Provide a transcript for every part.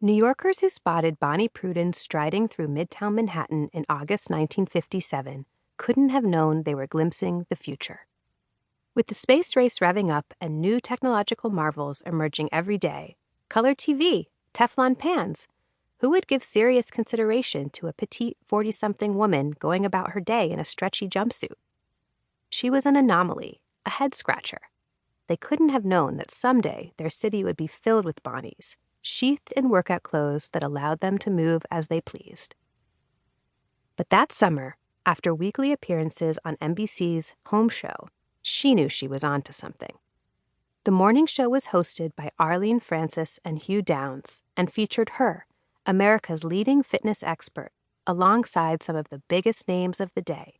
New Yorkers who spotted Bonnie Pruden striding through Midtown Manhattan in August 1957 couldn't have known they were glimpsing the future. With the space race revving up and new technological marvels emerging every day, color TV, Teflon pans, who would give serious consideration to a petite 40-something woman going about her day in a stretchy jumpsuit? She was an anomaly, a head-scratcher. They couldn't have known that someday their city would be filled with Bonnies, sheathed in workout clothes that allowed them to move as they pleased. But that summer, after weekly appearances on NBC's Home Show, she knew she was onto something. The morning show was hosted by Arlene Francis and Hugh Downs and featured her, America's leading fitness expert, alongside some of the biggest names of the day,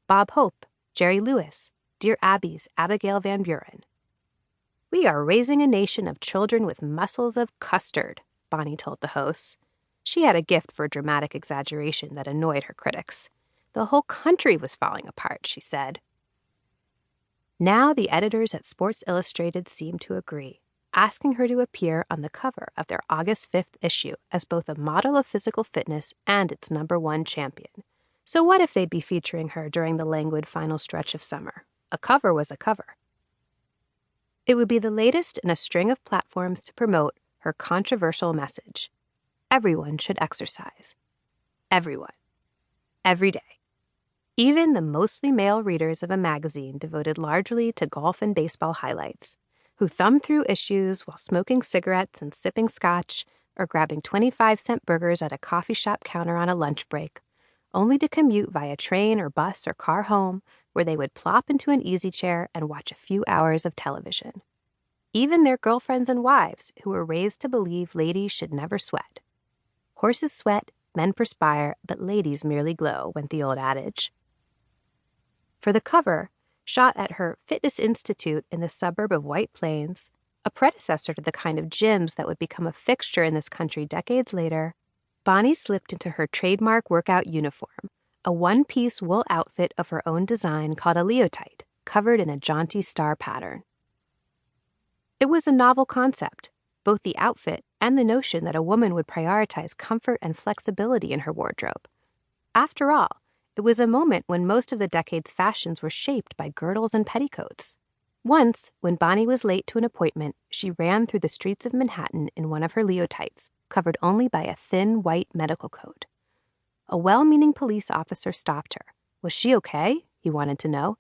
Bob Hope, Jerry Lewis, Dear Abby's Abigail Van Buren. "We are raising a nation of children with muscles of custard," Bonnie told the hosts. She had a gift for dramatic exaggeration that annoyed her critics. The whole country was falling apart, she said. Now the editors at Sports Illustrated seemed to agree, asking her to appear on the cover of their August 5th issue as both a model of physical fitness and its #1 champion. So what if they'd be featuring her during the languid final stretch of summer? A cover was a cover. It would be the latest in a string of platforms to promote her controversial message. Everyone should exercise. Everyone. Every day. Even the mostly male readers of a magazine devoted largely to golf and baseball highlights, who thumbed through issues while smoking cigarettes and sipping scotch or grabbing 25-cent burgers at a coffee shop counter on a lunch break, only to commute via train or bus or car home, where they would plop into an easy chair and watch a few hours of television. Even their girlfriends and wives, who were raised to believe ladies should never sweat. Horses sweat, men perspire, but ladies merely glow, went the old adage. For the cover, shot at her fitness institute in the suburb of White Plains, a predecessor to the kind of gyms that would become a fixture in this country decades later, Bonnie slipped into her trademark workout uniform, a one-piece wool outfit of her own design called a leotite, covered in a jaunty star pattern. It was a novel concept, both the outfit and the notion that a woman would prioritize comfort and flexibility in her wardrobe. After all, it was a moment when most of the decade's fashions were shaped by girdles and petticoats. Once, when Bonnie was late to an appointment, she ran through the streets of Manhattan in one of her leotites, covered only by a thin white medical coat. A well-meaning police officer stopped her. Was she okay? He wanted to know.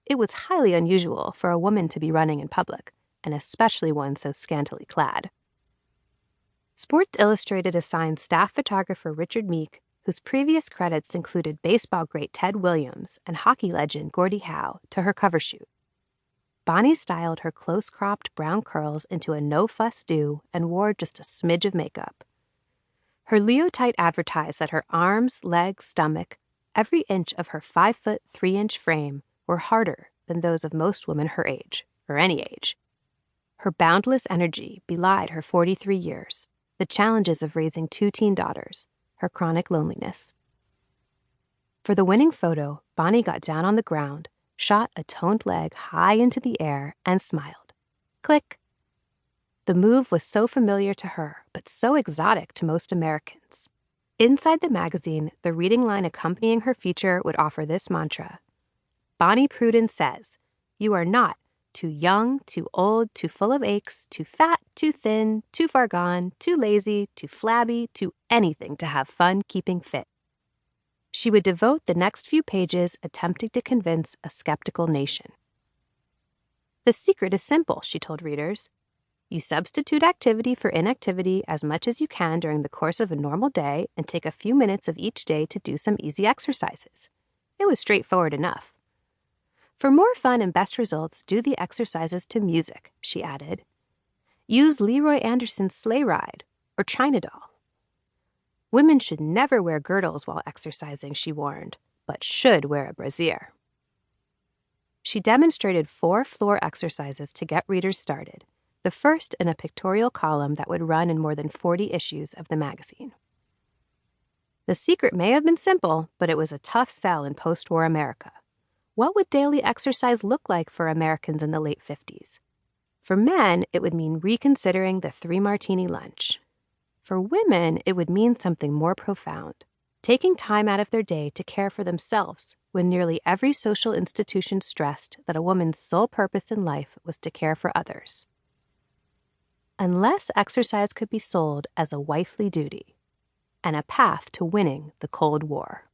It was highly unusual for a woman to be running in public, and especially one so scantily clad. Sports Illustrated assigned staff photographer Richard Meek, whose previous credits included baseball great Ted Williams and hockey legend Gordie Howe, to her cover shoot. Bonnie styled her close-cropped brown curls into a no-fuss do and wore just a smidge of makeup. Her leotite advertised that her arms, legs, stomach, every inch of her 5-foot 3-inch frame were harder than those of most women her age, or any age. Her boundless energy belied her 43 years, the challenges of raising 2 teen daughters, her chronic loneliness. For the winning photo, Bonnie got down on the ground, shot a toned leg high into the air, and smiled. Click. The move was so familiar to her, but so exotic to most Americans. Inside the magazine, the reading line accompanying her feature would offer this mantra. Bonnie Pruden says, "You are not too young, too old, too full of aches, too fat, too thin, too far gone, too lazy, too flabby, too anything to have fun keeping fit." She would devote the next few pages attempting to convince a skeptical nation. The secret is simple, she told readers. You substitute activity for inactivity as much as you can during the course of a normal day and take a few minutes of each day to do some easy exercises. It was straightforward enough. For more fun and best results, do the exercises to music, she added. Use Leroy Anderson's Sleigh Ride or China Doll. Women should never wear girdles while exercising, she warned, but should wear a brassiere. She demonstrated 4 floor exercises to get readers started, the first in a pictorial column that would run in more than 40 issues of the magazine. The secret may have been simple, but it was a tough sell in post-war America. What would daily exercise look like for Americans in the late 50s? For men, it would mean reconsidering the 3-martini lunch. For women, it would mean something more profound, taking time out of their day to care for themselves when nearly every social institution stressed that a woman's sole purpose in life was to care for others. Unless exercise could be sold as a wifely duty and a path to winning the Cold War.